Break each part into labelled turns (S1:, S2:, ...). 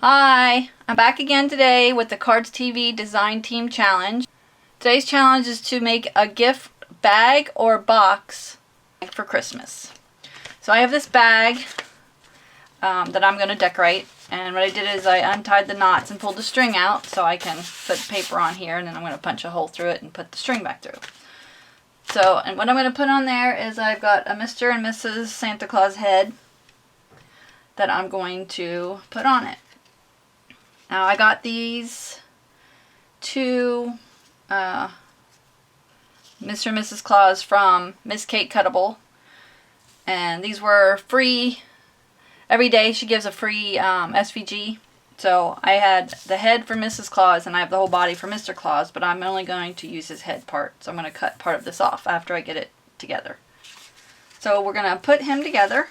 S1: Hi, I'm back again today with the Cards TV Design Team Challenge. Today's challenge is to make a gift bag or box for Christmas. So I have this bag that I'm going to decorate, and what I did is I untied the knots and pulled the string out so I can put paper on here, and then I'm going to punch a hole through it and put the string back through. So, and what I'm going to put on there is I've got a Mr. and Mrs. Santa Claus head that I'm going to put on it. Now I got these two Mr. and Mrs. Claus from Miss Kate Cuttable, and these were free. Every day she gives a free SVG. So I had the head for Mrs. Claus and I have the whole body for Mr. Claus, but I'm only going to use his head part. So I'm going to cut part of this off after I get it together. So we're going to put him together.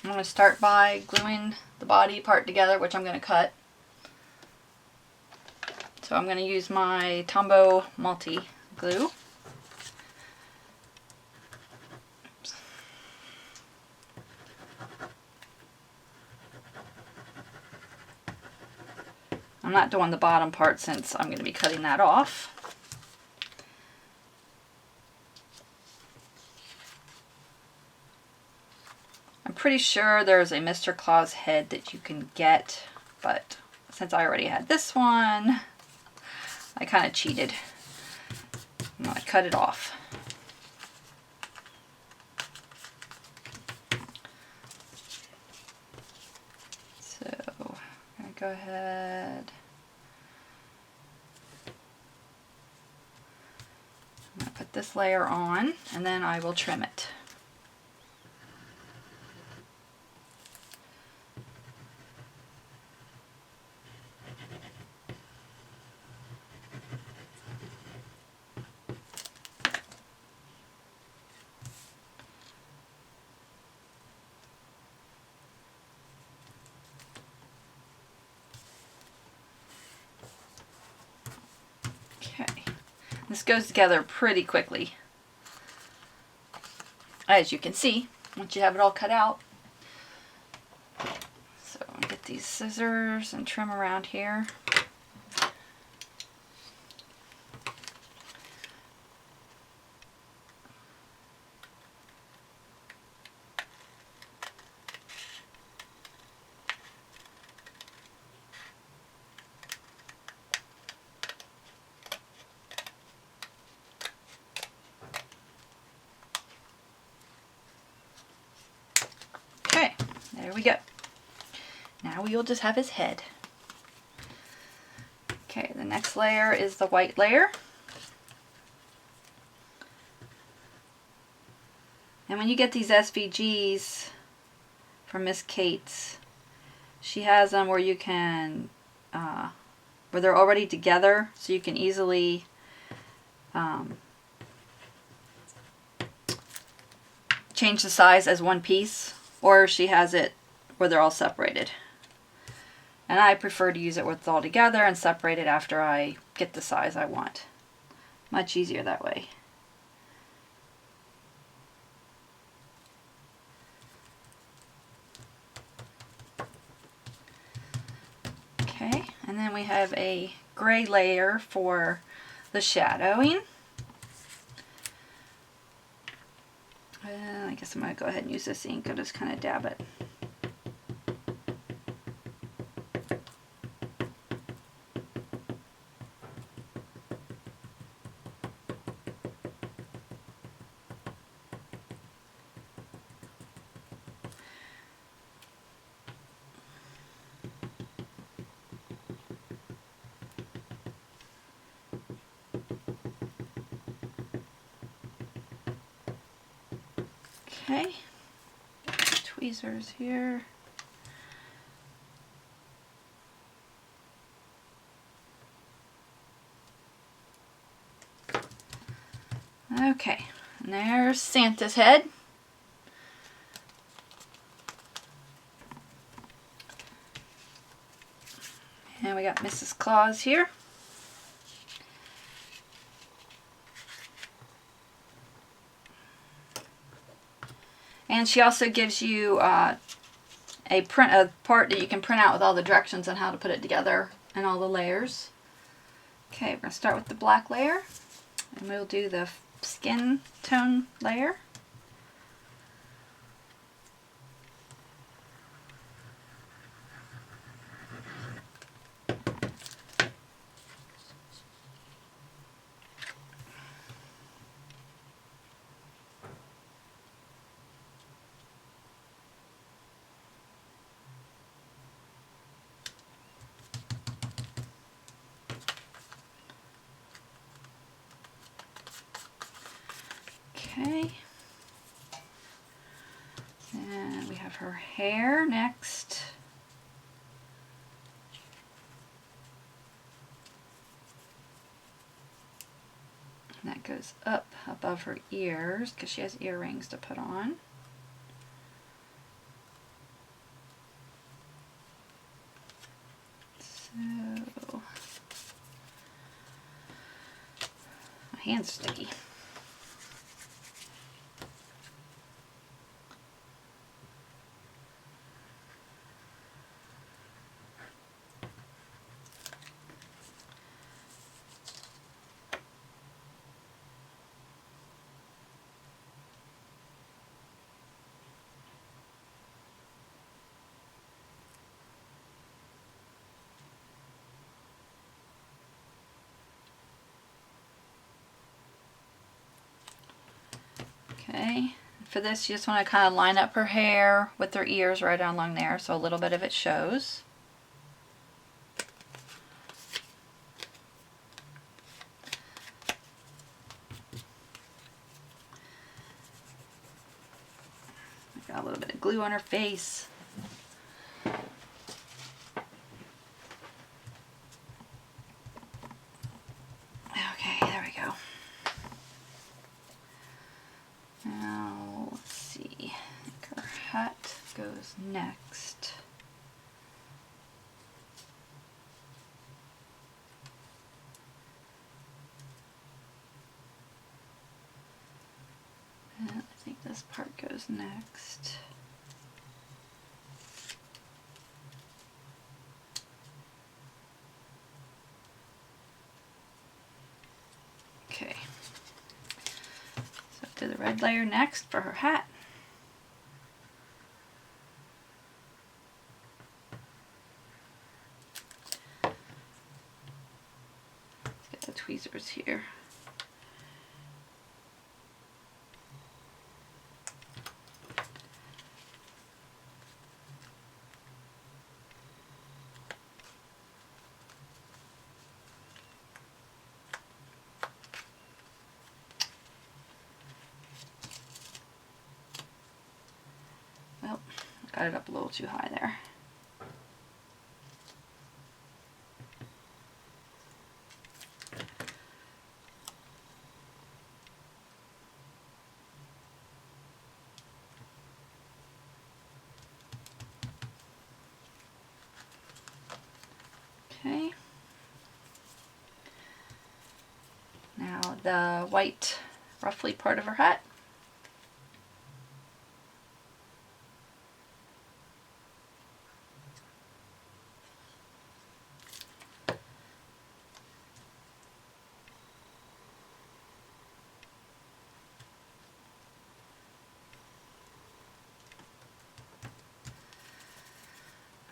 S1: I'm going to start by gluing the body part together, which I'm going to cut. So I'm going to use my Tombow multi glue. Oops. I'm not doing the bottom part since I'm going to be cutting that off. I'm pretty sure there's a Mr. Claus head that you can get, but since I already had this one, I kind of cheated. I'm going to cut it off. So I'm going to go ahead. I'm going to put this layer on, and then I will trim it. Okay, this goes together pretty quickly, as you can see, once you have it all cut out. So I'm gonna get these scissors and trim around here. Okay, there we go. Now we will just have his head. Okay, the next layer is the white layer. And when you get these SVGs from Miss Kate's, she has them where you can, where they're already together, so you can easily change the size as one piece, or she has it where they're all separated. And I prefer to use it where it's all together and separate it after I get the size I want. Much easier that way. Okay, and then we have a gray layer for the shadowing. I guess I'm going to go ahead and use this ink. I'll just kind of dab it. Okay, tweezers here. Okay, and there's Santa's head. And we got Mrs. Claus here. And she also gives you a part that you can print out with all the directions on how to put it together and all the layers. Okay, we're going to start with the black layer, and we'll do the skin tone layer. Okay, and we have her hair next. And that goes up above her ears because she has earrings to put on. So, my hand's sticky. Okay, for this you just want to kind of line up her hair with her ears right along there so a little bit of it shows. Got a little bit of glue on her face. Okay, there we go. Now, let's see. I think her hat goes next. And I think this part goes next. Okay. So do the red layer next for her hat. Let's get the tweezers here. Well, got it up a little too high there. Okay. Now the white ruffly part of her hat.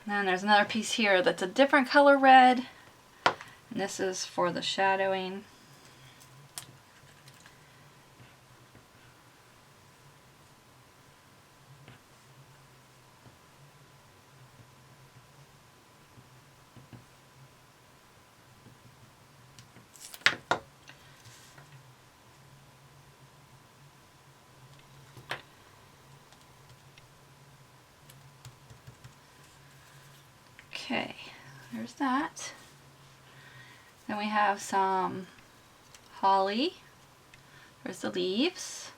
S1: And then there's another piece here that's a different color red, and this is for the shadowing. Okay, there's that. Then we have some holly. There's the leaves.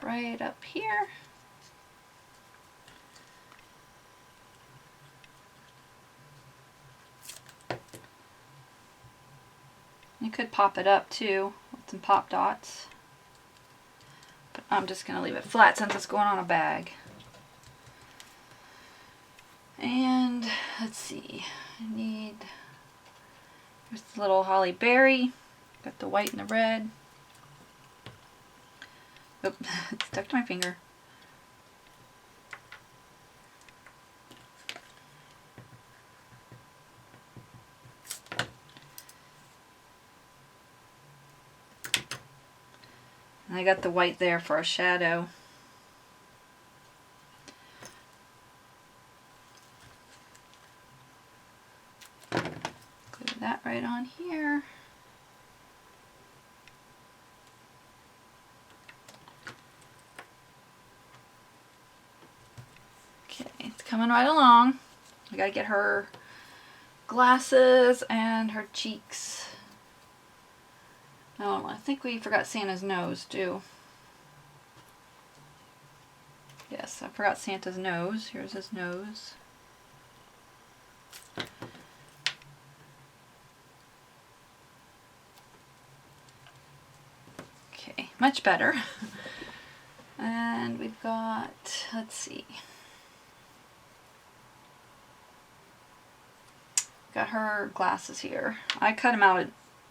S1: right up here. You could pop it up too with some pop dots, but I'm just going to leave it flat since it's going on a bag. And let's see, I need, here's the little holly berry, got the white and the red. Oh, it stuck to my finger. And I got the white there for a shadow. Glue that right on here. Okay, it's coming right along. I gotta get her glasses and her cheeks. Oh, I think we forgot Santa's nose too. Yes, I forgot Santa's nose. Here's his nose. Okay, much better. And we've got, let's see. Got her glasses here. I cut them out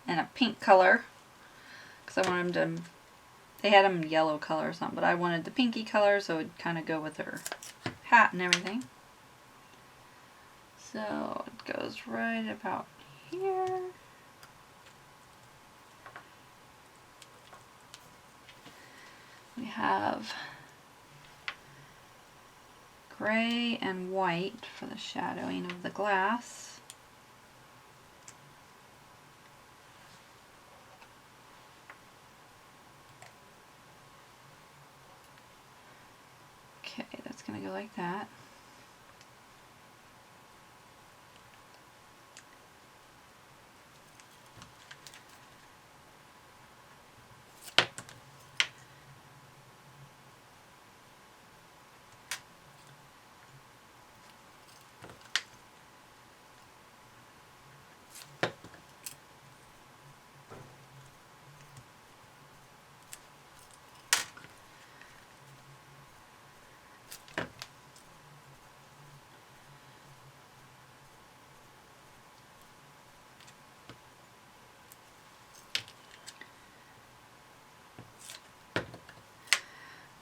S1: in a pink color because I wanted them to, they had them in yellow color or something, but I wanted the pinky color so it would kind of go with her hat and everything. So it goes right about here. We have gray and white for the shadowing of the glass. Okay, that's going to go like that.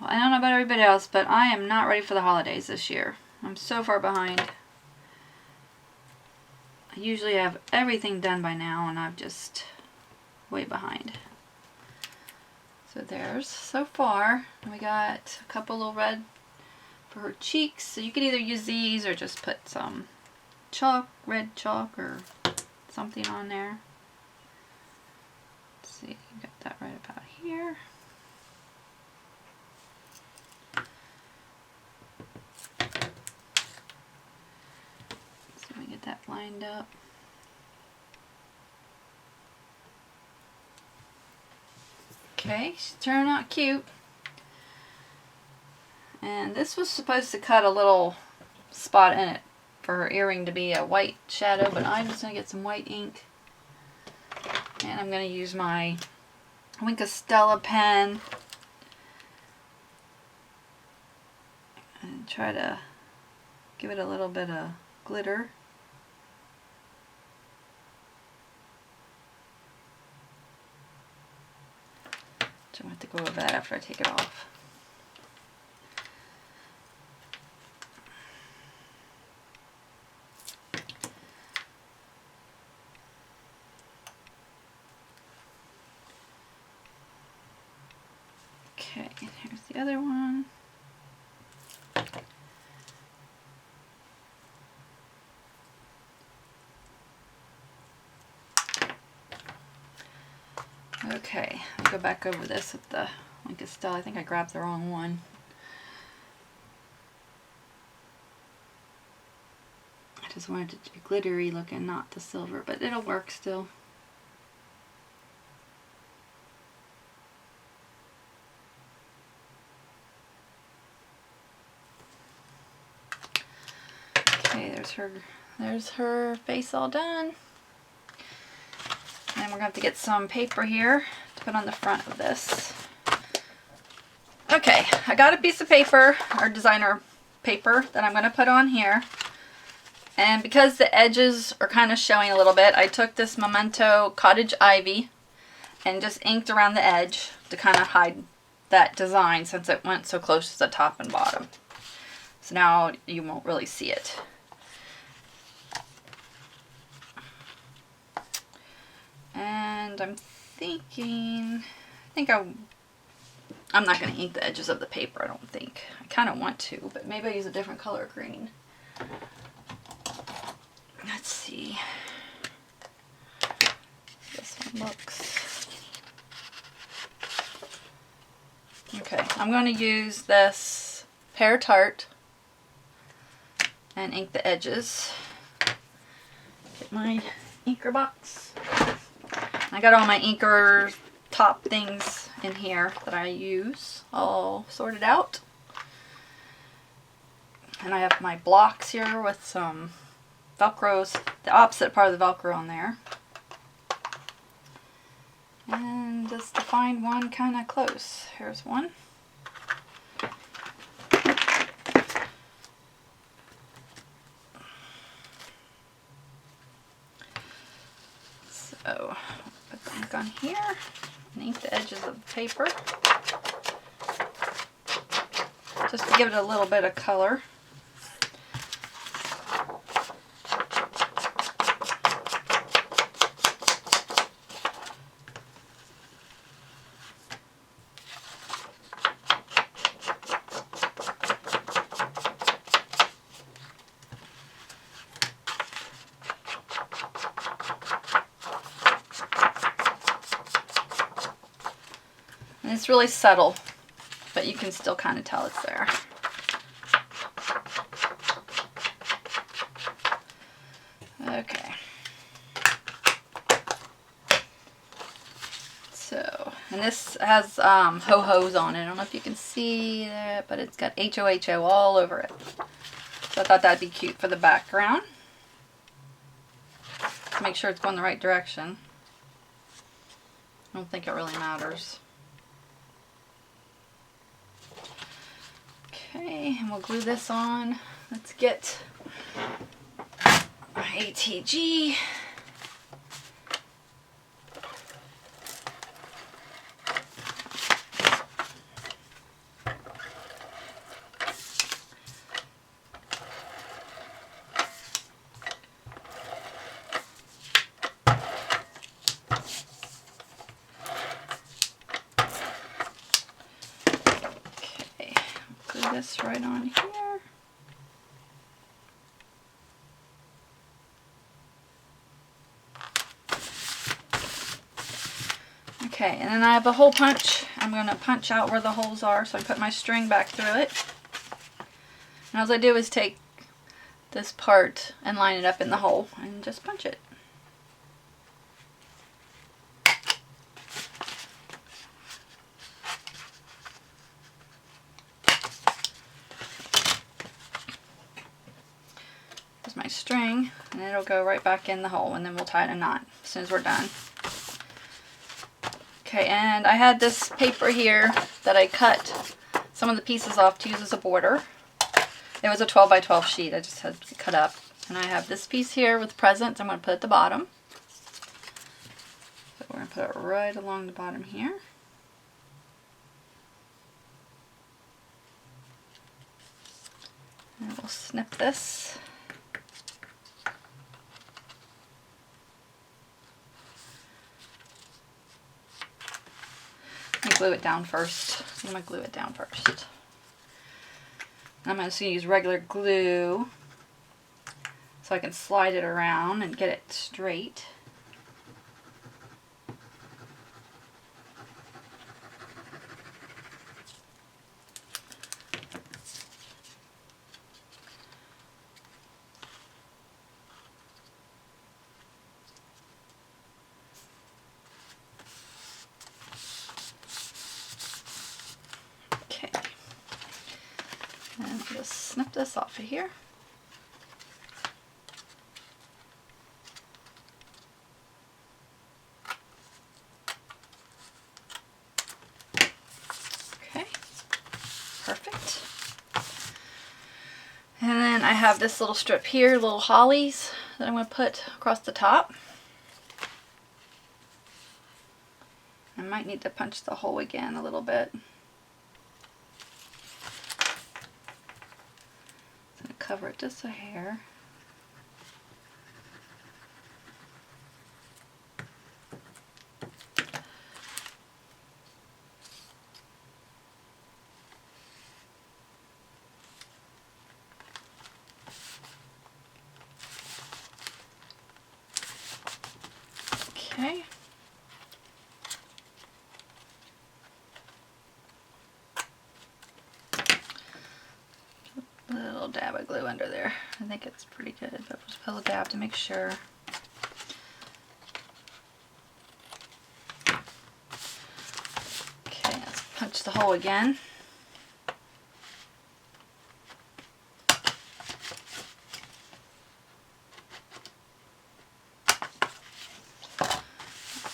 S1: Well, I don't know about everybody else, but I am not ready for the holidays this year. I'm so far behind. I usually have everything done by now, and I'm just way behind. So there's so far. We got a couple little red for her cheeks. So you could either use these or just put some chalk, red chalk or something on there. Let's see, got that right about here. So we get that lined up. Okay, she's turning out cute. And this was supposed to cut a little spot in it for her earring to be a white shadow, but I'm just going to get some white ink. And I'm going to use my Stella pen and try to give it a little bit of glitter. So I'm going to have to go over that after I take it off. Okay, here's the other one. Okay, I'll go back over this with the Stella. I think I grabbed the wrong one. I just wanted it to be glittery looking, not the silver, but it'll work still. there's her face all done. And we're going to have to get some paper here to put on the front of this. Okay, I got a piece of paper, or designer paper, that I'm going to put on here. And because the edges are kind of showing a little bit, I took this Memento Cottage Ivy and just inked around the edge to kind of hide that design since it went so close to the top and bottom. So now you won't really see it. And I'm thinking, I'm not going to ink the edges of the paper, I don't think. I kind of want to, but maybe I'll use a different color green. Let's see. This one looks. Okay, I'm going to use this Pear Tart and ink the edges. Get my inker box. I got all my inker top things in here that I use all sorted out. And I have my blocks here with some Velcros, the opposite part of the Velcro on there. And just to find one kind of close. Here's one. So, put the ink on here and ink the edges of the paper. Just to give it a little bit of color. And it's really subtle, but you can still kind of tell it's there. Okay. So, and this has ho-hos on it. I don't know if you can see it, but it's got H-O-H-O all over it. So I thought that'd be cute for the background. To make sure it's going the right direction. I don't think it really matters. Okay, and we'll glue this on. Let's get my ATG. This right on here. Okay, and then I have a hole punch. I'm going to punch out where the holes are, so I put my string back through it. And all I do is take this part and line it up in the hole and just punch it. My string, and it'll go right back in the hole, and then we'll tie it in a knot as soon as we're done. Okay, and I had this paper here that I cut some of the pieces off to use as a border. It was a 12 by 12 sheet. I just had to cut up. And I have this piece here with presents I'm going to put at the bottom. So we're going to put it right along the bottom here. And we'll snip this. Glue it down first. I'm going to glue it down first. I'm just going to use regular glue so I can slide it around and get it straight. And just snip this off of here. have this little strip here, little hollies that I'm going to put across the top. I might need to punch the hole again a little bit. I'm going to cover it just a hair. Okay. A little dab of glue under there. I think it's pretty good, but just put a dab to make sure. Okay, let's punch the hole again.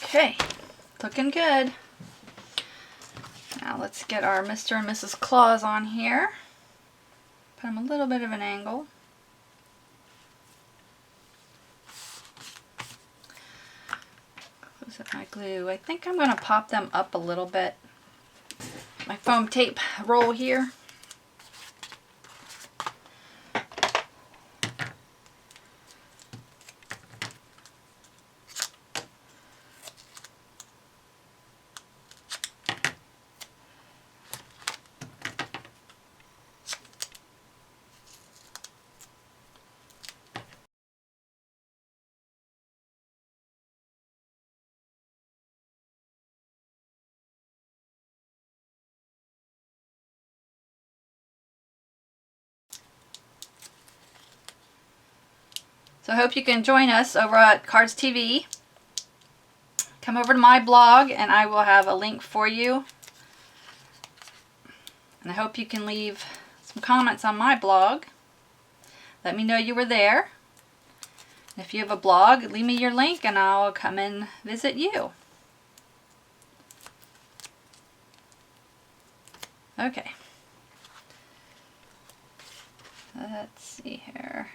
S1: Okay, looking good. Now let's get our Mr. and Mrs. Claus on here. Put them a little bit of an angle. Close up my glue. I think I'm going to pop them up a little bit. My foam tape roll here. So I hope you can join us over at Cards TV. Come over to my blog and I will have a link for you. And I hope you can leave some comments on my blog. Let me know you were there. If you have a blog, leave me your link and I'll come and visit you. Okay. Let's see here.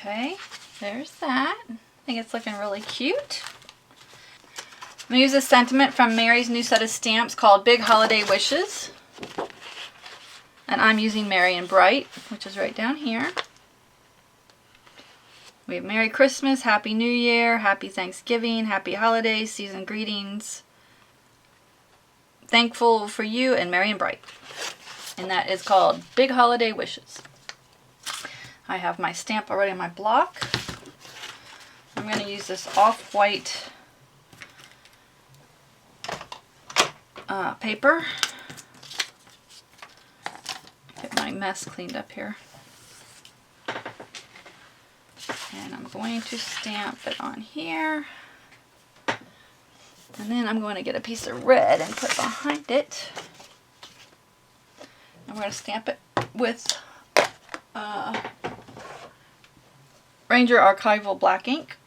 S1: Okay, there's that. I think it's looking really cute. I'm going to use a sentiment from Mary's new set of stamps called Big Holiday Wishes. And I'm using Merry and Bright, which is right down here. We have Merry Christmas, Happy New Year, Happy Thanksgiving, Happy Holidays, Season Greetings, Thankful for You, and Merry and Bright. And that is called Big Holiday Wishes. I have my stamp already on my block. I'm going to use this off-white paper. Get my mess cleaned up here. And I'm going to stamp it on here. And then I'm going to get a piece of red and put behind it. I'm going to stamp it with Ranger Archival black ink.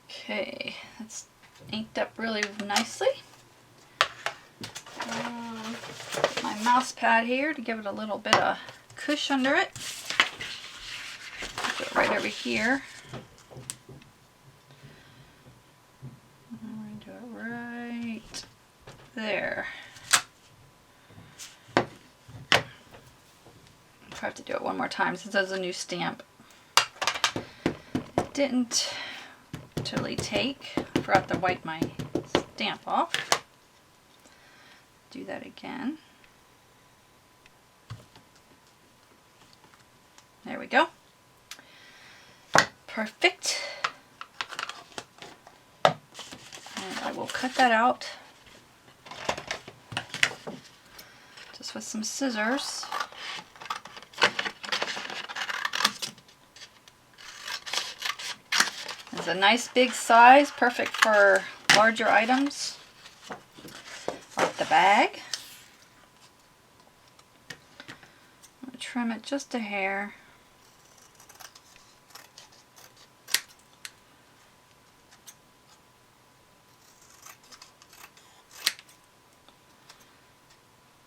S1: Okay, that's inked up really nicely. Put my mouse pad here to give it a little bit of cush under it. Put it right over here. I'm going to do it right there. I'll have to do it one more time since there's a new stamp. It didn't totally take. I forgot to wipe my stamp off. Do that again. There we go. Perfect. And I will cut that out just with some scissors. It's a nice big size, perfect for larger items. I'll the bag. I'm going to trim it just a hair.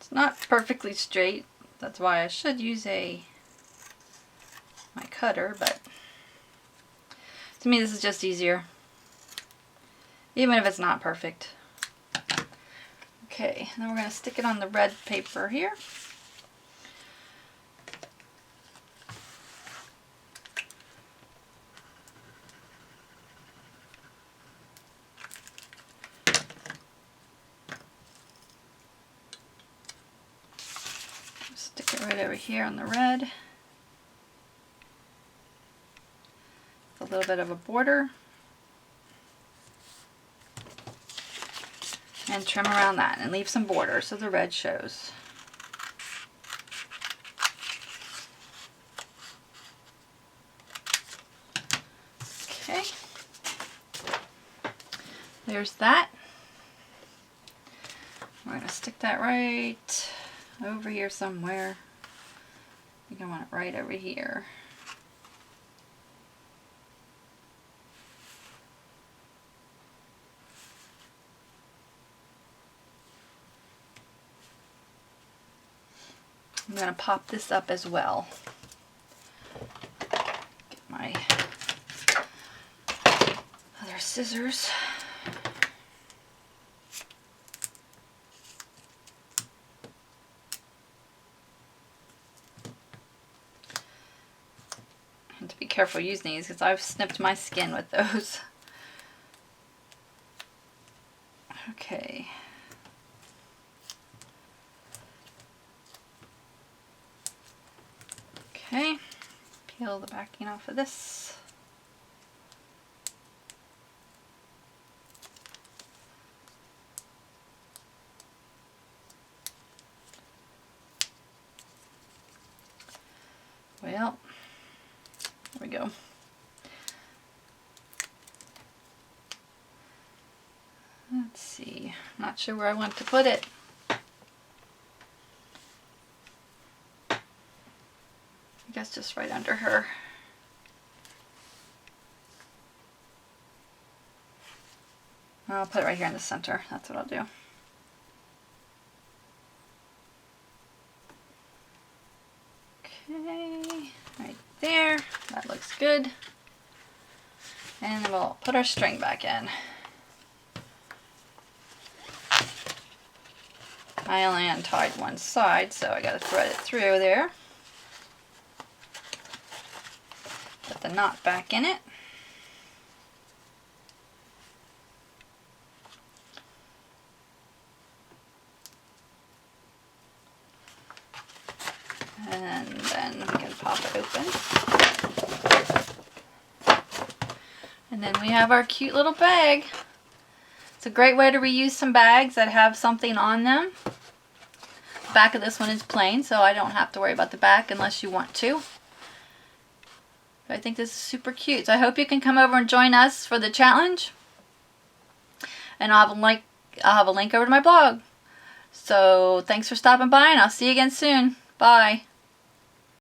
S1: It's not perfectly straight. That's why I should use my cutter, but to me this is just easier, even if it's not perfect. Okay, and then we're going to stick it on the red paper here. Stick it right over here on the red. A little bit of a border. And trim around that and leave some border so the red shows. Okay. There's that. We're going to stick that right over here somewhere. I think I want it right over here. I'm going to pop this up as well. Get my other scissors. And to be careful using these because I've snipped my skin with those. Okay. Okay, peel the backing off of this. Well, there we go. Let's see, I'm not sure where I want to put it. I guess just right under her. I'll put it right here in the center. That's what I'll do. Okay, right there. That looks good. And then we'll put our string back in. I only untied one side, so I gotta thread it through there. Put the knot back in it. And then we can pop it open. And then we have our cute little bag. It's a great way to reuse some bags that have something on them. The back of this one is plain, so I don't have to worry about the back unless you want to. I think this is super cute. So I hope you can come over and join us for the challenge. And I'll have a link over to my blog. So thanks for stopping by, and I'll see you again soon. Bye.